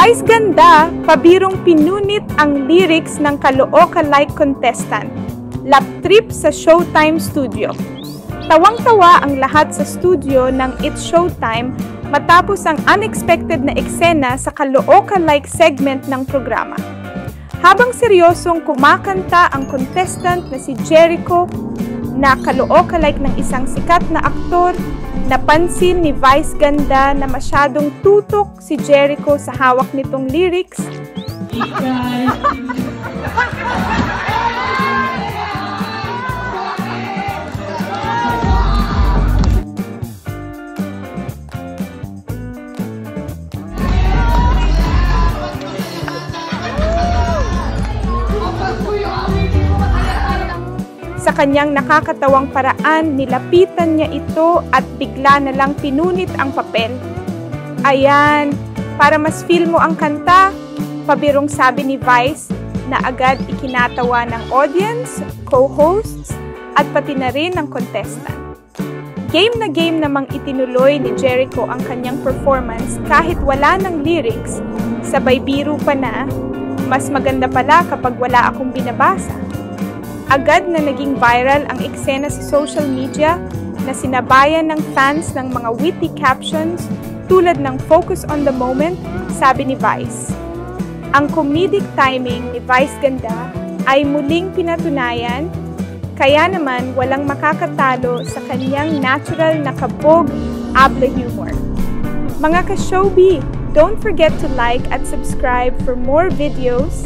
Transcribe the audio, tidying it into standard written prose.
Vice Ganda, pabirong pinunit ang lyrics ng Caloocan-like contestant. Lap trip sa Showtime Studio. Tawang-tawa ang lahat sa studio ng It's Showtime matapos ang unexpected na eksena sa Caloocan-like segment ng programa. Habang seryosong kumakanta ang contestant na si Jericho na Caloocan-like ng isang sikat na aktor, napansin ni Vice Ganda na masyadong tutok si Jericho sa hawak nitong lyrics. Sa kanyang nakakatawang paraan, nilapitan niya ito at bigla na lang pinunit ang papel. Ayan, para mas feel mo ang kanta, pabirong sabi ni Vice na agad ikinatawa ng audience, co-hosts, at pati na rin ng contestant. Game na game namang itinuloy ni Jericho ang kanyang performance kahit wala ng lyrics, sabay biro pa na, mas maganda pala kapag wala akong binabasa. Agad na naging viral ang eksena sa social media na sinabayan ng fans ng mga witty captions tulad ng focus on the moment, sabi ni Vice. Ang comedic timing ni Vice Ganda ay muling pinatunayan, kaya naman walang makakatalo sa kanyang natural na kabog abla humor. Mga ka-showbie, don't forget to like at subscribe for more videos.